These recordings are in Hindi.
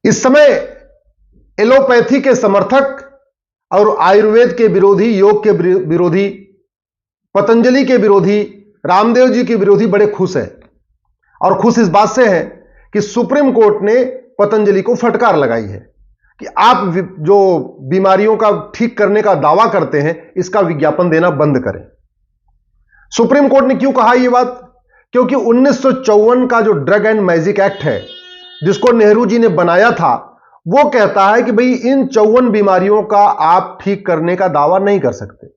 इस समय एलोपैथी के समर्थक और आयुर्वेद के विरोधी, योग के विरोधी, पतंजलि के विरोधी, रामदेव जी के विरोधी बड़े खुश हैं। और खुश इस बात से है कि सुप्रीम कोर्ट ने पतंजलि को फटकार लगाई है कि आप जो बीमारियों का ठीक करने का दावा करते हैं, इसका विज्ञापन देना बंद करें। सुप्रीम कोर्ट ने क्यों कहा यह बात? क्योंकि 1954 का जो ड्रग एंड मैजिक एक्ट है, जिसको नेहरू जी ने बनाया था, वो कहता है कि भाई इन 54 बीमारियों का आप ठीक करने का दावा नहीं कर सकते।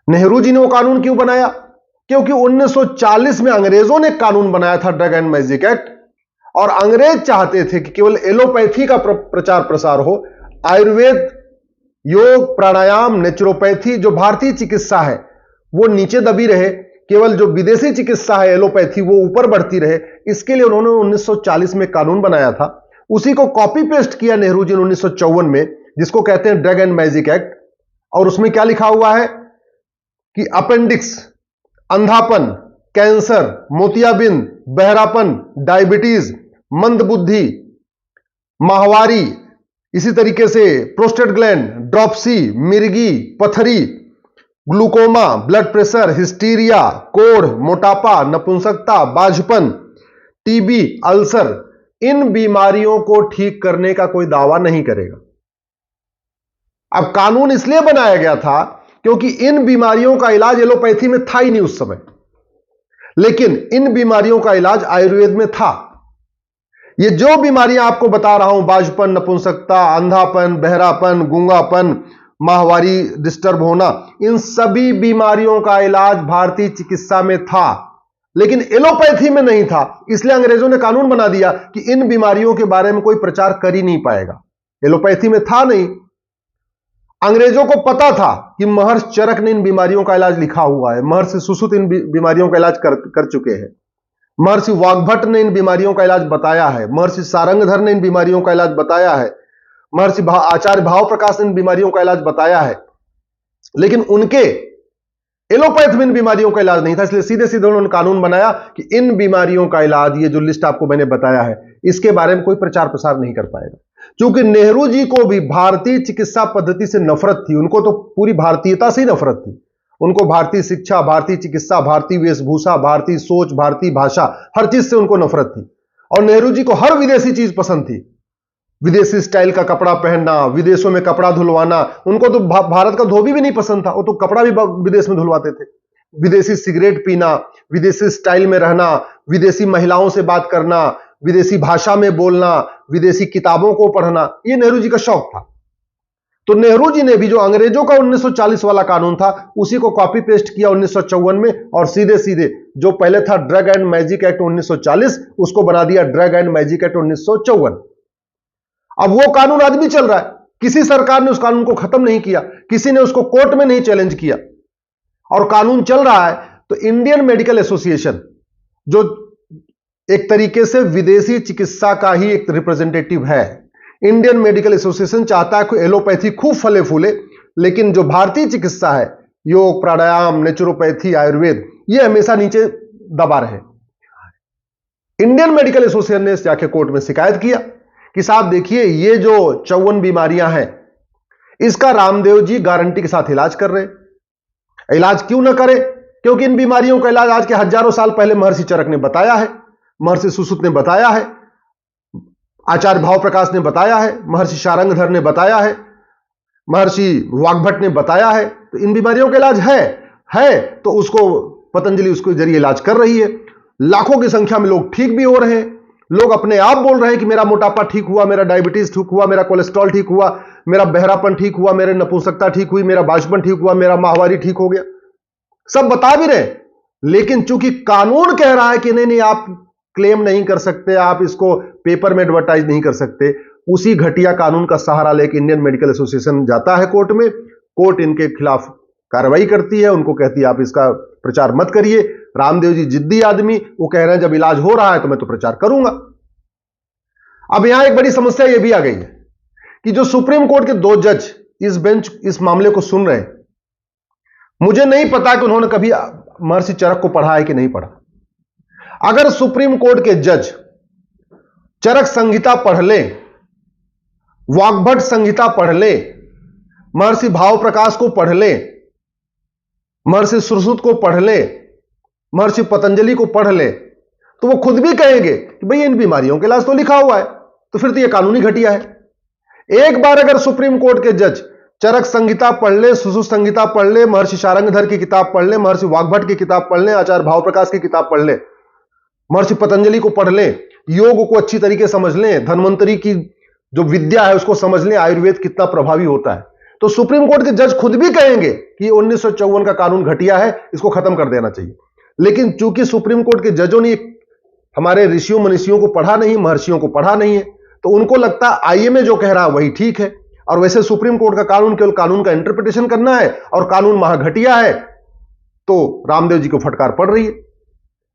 नेहरू जी ने वो कानून क्यों बनाया? क्योंकि 1940 में अंग्रेजों ने कानून बनाया था ड्रग एंड मैजिक एक्ट, और अंग्रेज चाहते थे कि केवल एलोपैथी का प्रचार प्रसार हो, आयुर्वेद, योग, प्राणायाम, नेचुरोपैथी जो भारतीय चिकित्सा है वो नीचे दबी रहे, केवल जो विदेशी चिकित्सा है एलोपैथी वो ऊपर बढ़ती रहे। इसके लिए उन्होंने 1940 में कानून बनाया था। उसी को कॉपी पेस्ट किया नेहरू जी ने 1954 में, जिसको कहते हैं ड्रग एंड मैजिक एक्ट। और उसमें क्या लिखा हुआ है कि अपेंडिक्स, अंधापन, कैंसर, मोतियाबिंद, बहरापन, डायबिटीज, मंदबुद्धि, माहवारी, इसी तरीके से प्रोस्टेट ग्लैंड, ड्रॉप्सी, मिर्गी, पथरी, ग्लूकोमा, ब्लड प्रेशर, हिस्टीरिया, कोढ़, मोटापा, नपुंसकता, बाझपन, टीबी, अल्सर, इन बीमारियों को ठीक करने का कोई दावा नहीं करेगा। अब कानून इसलिए बनाया गया था क्योंकि इन बीमारियों का इलाज एलोपैथी में था ही नहीं उस समय, लेकिन इन बीमारियों का इलाज आयुर्वेद में था। ये जो बीमारियां आपको बता रहा हूं, बाझपन, नपुंसकता, अंधापन, बहरापन, गूंगापन, माहवारी डिस्टर्ब होना, इन सभी बीमारियों का इलाज भारतीय चिकित्सा में था, लेकिन एलोपैथी में नहीं था। इसलिए अंग्रेजों ने कानून बना दिया कि इन बीमारियों के बारे में कोई प्रचार कर ही नहीं पाएगा। एलोपैथी में था नहीं। अंग्रेजों को पता था कि महर्षि चरक ने इन बीमारियों का इलाज लिखा हुआ है, महर्षि सुश्रुत इन बीमारियों का इलाज कर चुके हैं, महर्षि वाग्भट ने इन बीमारियों का इलाज बताया है, महर्षि सारंगधर ने इन बीमारियों का इलाज बताया है, महर्षि आचार्य भाव प्रकाश ने इन बीमारियों का इलाज बताया है, लेकिन उनके एलोपैथ में इन बीमारियों का इलाज नहीं था। इसलिए सीधे सीधे उन्होंने कानून बनाया कि इन बीमारियों का इलाज, ये जो लिस्ट आपको मैंने बताया है, इसके बारे में कोई प्रचार प्रसार नहीं कर पाएगा। क्योंकि नेहरू जी को भी भारतीय चिकित्सा पद्धति से नफरत थी, उनको तो पूरी भारतीयता से ही नफरत थी। उनको भारतीय शिक्षा, भारतीय चिकित्सा, भारतीय वेशभूषा, भारतीय सोच, भारतीय भाषा, हर चीज से उनको नफरत थी। और नेहरू जी को हर विदेशी चीज पसंद थी, विदेशी स्टाइल का कपड़ा पहनना, विदेशों में कपड़ा धुलवाना। उनको तो भारत का धोबी भी नहीं पसंद था, वो तो कपड़ा भी विदेश में धुलवाते थे। विदेशी सिगरेट पीना, विदेशी स्टाइल में रहना, विदेशी महिलाओं से बात करना, विदेशी भाषा में बोलना, विदेशी किताबों को पढ़ना, ये नेहरू जी का शौक था। तो नेहरू जी ने भी जो अंग्रेजों का 1940 वाला कानून था, उसी को कॉपी पेस्ट किया 1954 में, और सीधे सीधे जो पहले था ड्रग एंड मैजिक एक्ट 1940, उसको बना दिया ड्रग एंड मैजिक एक्ट 1954। अब वो कानून आज भी चल रहा है। किसी सरकार ने उस कानून को खत्म नहीं किया, किसी ने उसको कोर्ट में नहीं चैलेंज किया, और कानून चल रहा है। तो इंडियन मेडिकल एसोसिएशन, जो एक तरीके से विदेशी चिकित्सा का ही एक रिप्रेजेंटेटिव है, इंडियन मेडिकल एसोसिएशन चाहता है कि एलोपैथी खूब फले फूले, लेकिन जो भारतीय चिकित्सा है, योग, प्राणायाम, नेचुरोपैथी, आयुर्वेद, ये हमेशा नीचे दबा रहे। इंडियन मेडिकल एसोसिएशन ने जाके कोर्ट में शिकायत किया कि साहब देखिए, ये जो 54 बीमारियां हैं, इसका रामदेव जी गारंटी के साथ इलाज कर रहे। इलाज क्यों ना करें? क्योंकि इन बीमारियों का इलाज आज के हजारों साल पहले महर्षि चरक ने बताया है, महर्षि सुश्रुत ने बताया है, आचार्य भाव प्रकाश ने बताया है, महर्षि सारंगधर ने बताया है, महर्षि वाग्भट ने बताया है। तो इन बीमारियों का इलाज है तो उसको पतंजलि उसके जरिए इलाज कर रही है। लाखों की संख्या में लोग ठीक भी हो रहे हैं। लोग अपने आप बोल रहे हैं कि मेरा मोटापा ठीक हुआ, मेरा डायबिटीज ठीक हुआ, मेरा कोलेस्ट्रॉल ठीक हुआ, मेरा बहरापन ठीक हुआ, मेरे नपुंसकता ठीक हुई, मेरा बाझपन ठीक हुआ, मेरा माहवारी ठीक हो गया। सब बता भी रहे, लेकिन चूंकि कानून कह रहा है कि नहीं आप क्लेम नहीं कर सकते, आप इसको पेपर में एडवर्टाइज नहीं कर सकते, उसी घटिया कानून का सहारा लेकर इंडियन मेडिकल एसोसिएशन जाता है कोर्ट में। कोर्ट इनके खिलाफ कार्रवाई करती है, उनको कहती है आप इसका प्रचार मत करिए। रामदेव जी जिद्दी आदमी, वो कह रहे हैं जब इलाज हो रहा है तो मैं तो प्रचार करूंगा। अब यहां एक बड़ी समस्या यह भी आ गई है कि जो सुप्रीम कोर्ट के 2 जज इस बेंच इस मामले को सुन रहे हैं, मुझे नहीं पता कि उन्होंने कभी महर्षि चरक को पढ़ा है कि नहीं पढ़ा। अगर सुप्रीम कोर्ट के जज चरक संहिता पढ़ लें वाग्भट संहिता पढ़ ले, महर्षि भाव प्रकाश को पढ़ ले, महर्षि सुश्रुत को पढ़ ले, महर्षि पतंजलि को पढ़ ले, तो वो खुद भी कहेंगे कि भाई इन बीमारियों के इलाज तो लिखा हुआ है, तो फिर तो ये कानूनी घटिया है। एक बार अगर सुप्रीम कोर्ट के जज चरक संहिता पढ़ ले, सुश्रुत संहिता पढ़ ले, महर्षि शारंगधर की किताब पढ़ ले, महर्षि वाग्भट की किताब पढ़ ले, आचार्य भाव प्रकाश की किताब पढ़ ले, महर्षि पतंजलि को पढ़ ले, योग को अच्छी तरीके समझ लें, धन्वंतरी की जो विद्या है उसको समझ लें, आयुर्वेद कितना प्रभावी होता है, तो सुप्रीम कोर्ट के जज खुद भी कहेंगे कि 1954 का कानून घटिया है, इसको खत्म कर देना चाहिए। लेकिन चूंकि सुप्रीम कोर्ट के जजों ने हमारे ऋषियों मनीषियों को पढ़ा नहीं, महर्षियों को पढ़ा नहीं है, तो उनको लगता है आईएमए जो कह रहा है वही ठीक है, और वैसे सुप्रीम कोर्ट का कानून केवल कानून का इंटरप्रिटेशन करना है और कानून महाघटिया है, तो रामदेव जी को फटकार पड़ रही है।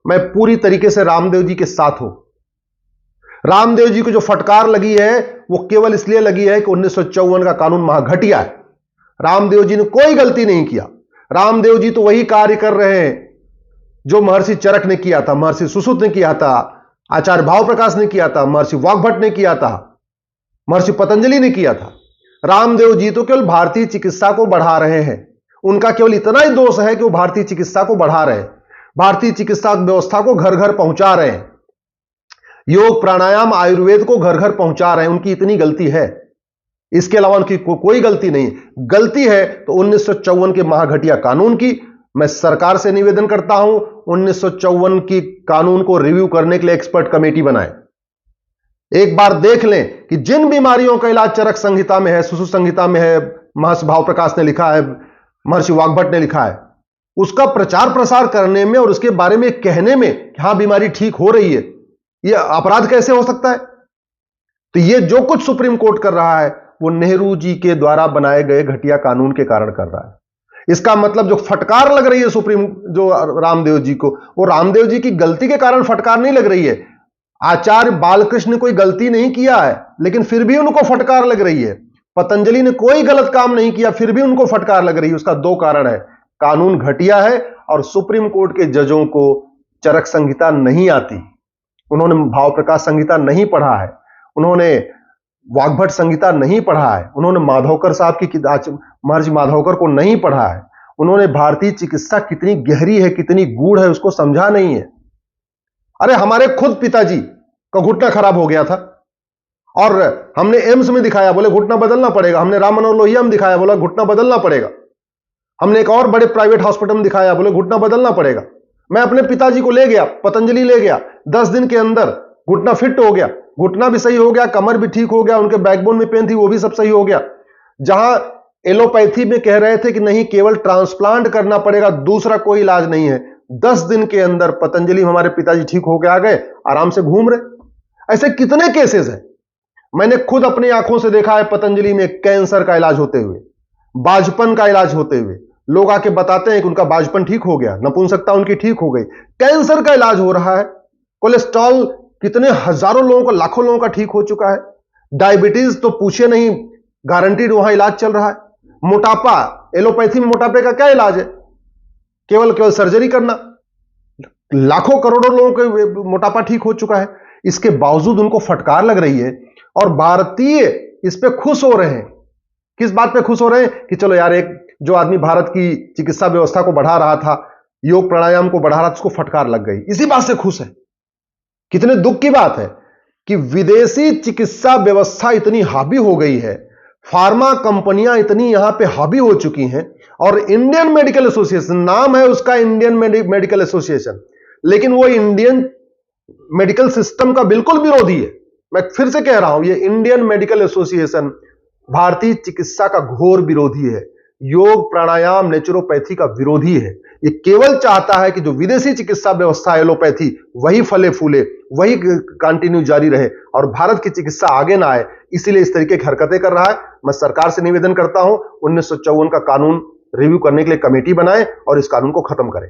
मैं पूरी तरीके से रामदेव जी के साथ हूं। रामदेव जी को जो फटकार लगी है वो केवल इसलिए लगी है कि 1954 का कानून महाघटिया है। रामदेव जी ने कोई गलती नहीं किया। रामदेव जी तो वही कार्य कर रहे हैं जो महर्षि चरक ने किया था, महर्षि सुश्रुत ने किया था, आचार्य भाव प्रकाश ने किया था, महर्षि वाग्भट ने किया था, महर्षि पतंजलि ने किया था। रामदेव जी तो केवल भारतीय चिकित्सा को बढ़ा रहे हैं। उनका केवल इतना ही दोष है कि वो भारतीय चिकित्सा को बढ़ा रहे हैं, भारतीय चिकित्सा व्यवस्था को घर घर पहुंचा रहे हैं, योग प्राणायाम आयुर्वेद को घर घर पहुंचा रहे हैं। उनकी इतनी गलती है, इसके अलावा उनकी कोई गलती नहीं। गलती है तो 1954 के महाघटिया कानून की। मैं सरकार से निवेदन करता हूं 1954 की कानून को रिव्यू करने के लिए एक्सपर्ट कमेटी बनाएं। एक बार देख लें कि जिन बीमारियों का इलाज चरक संहिता में है, सुश्रुत संहिता में है, महर्षि भाव प्रकाश ने लिखा है, महर्षि वाग्भट ने लिखा है, उसका प्रचार प्रसार करने में और उसके बारे में कहने में कि हां बीमारी ठीक हो रही है, यह अपराध कैसे हो सकता है? तो यह जो कुछ सुप्रीम कोर्ट कर रहा है वो नेहरू जी के द्वारा बनाए गए घटिया कानून के कारण कर रहा है। इसका मतलब जो फटकार लग रही है सुप्रीम जो रामदेव जी को, वो रामदेव जी की गलती के कारण फटकार नहीं लग रही है। आचार्य बालकृष्ण ने कोई गलती नहीं किया है लेकिन फिर भी उनको फटकार लग रही है। पतंजलि ने कोई गलत काम नहीं किया फिर भी उनको फटकार लग रही है। उसका दो कारण है, कानून घटिया है और सुप्रीम कोर्ट के जजों को चरक संहिता नहीं आती, उन्होंने भाव प्रकाश संहिता नहीं पढ़ा है, उन्होंने वाग्भट संहिता नहीं पढ़ा है, उन्होंने माधवकर साहब की महर्षि माधवकर को नहीं पढ़ा है, उन्होंने भारतीय चिकित्सा कितनी गहरी है कितनी गूढ़ है उसको समझा नहीं है। अरे हमारे खुद पिताजी का घुटना खराब हो गया था और हमने एम्स में दिखाया, बोले घुटना बदलना पड़ेगा। हमने राम मनोहर लोहिया में दिखाया, बोला घुटना बदलना पड़ेगा। हमने एक और बड़े प्राइवेट हॉस्पिटल में दिखाया, बोले घुटना बदलना पड़ेगा। मैं अपने पिताजी को ले गया, पतंजलि ले गया, 10 दिन के अंदर घुटना फिट हो गया, घुटना भी सही हो गया, कमर भी ठीक हो गया, उनके बैकबोन में पेन थी वो भी सब सही हो गया। जहां एलोपैथी में कह रहे थे कि नहीं केवल ट्रांसप्लांट करना पड़ेगा, दूसरा कोई इलाज नहीं है, 10 दिन के अंदर पतंजलि हमारे पिताजी ठीक होकर आ गए, आराम से घूम रहे। ऐसे कितने केसेस हैं, मैंने खुद अपनी आंखों से देखा है। पतंजलि में कैंसर का इलाज होते हुए, बाजपन का इलाज होते हुए, लोग आके बताते हैं कि उनका बाजपन ठीक हो गया, नपुंसकता उनकी ठीक हो गई। कैंसर का इलाज हो रहा है, कोलेस्ट्रॉल कितने हजारों लोगों का, लाखों लोगों का ठीक हो चुका है। डायबिटीज तो पूछे नहीं, गारंटीड वहां इलाज चल रहा है। मोटापा, एलोपैथी में मोटापे का क्या इलाज है? केवल सर्जरी करना। लाखों करोड़ों लोगों के मोटापा ठीक हो चुका है। इसके बावजूद उनको फटकार लग रही है और भारतीय इस पे खुश हो रहे हैं। किस बात पे खुश हो रहे हैं कि चलो यार, एक जो आदमी भारत की चिकित्सा व्यवस्था को बढ़ा रहा था, योग प्राणायाम को बढ़ा रहा था, उसको फटकार लग गई, इसी बात से खुश है। कितने दुख की बात है कि विदेशी चिकित्सा व्यवस्था इतनी हावी हो गई है, फार्मा कंपनियां इतनी यहां पे हावी हो चुकी हैं, और इंडियन मेडिकल एसोसिएशन नाम है उसका, इंडियन मेडिकल एसोसिएशन, लेकिन वो इंडियन मेडिकल सिस्टम का बिल्कुल विरोधी है। मैं फिर से कह रहा हूं, ये इंडियन मेडिकल एसोसिएशन भारतीय चिकित्सा का घोर विरोधी है, योग प्राणायाम नेचुरोपैथी का विरोधी है। ये केवल चाहता है कि जो विदेशी चिकित्सा व्यवस्था एलोपैथी वही फले फूले, वही कंटिन्यू जारी रहे और भारत की चिकित्सा आगे ना आए, इसीलिए इस तरीके की हरकतें कर रहा है। मैं सरकार से निवेदन करता हूं 1954 का कानून रिव्यू करने के लिए कमेटी बनाए और इस कानून को खत्म करें।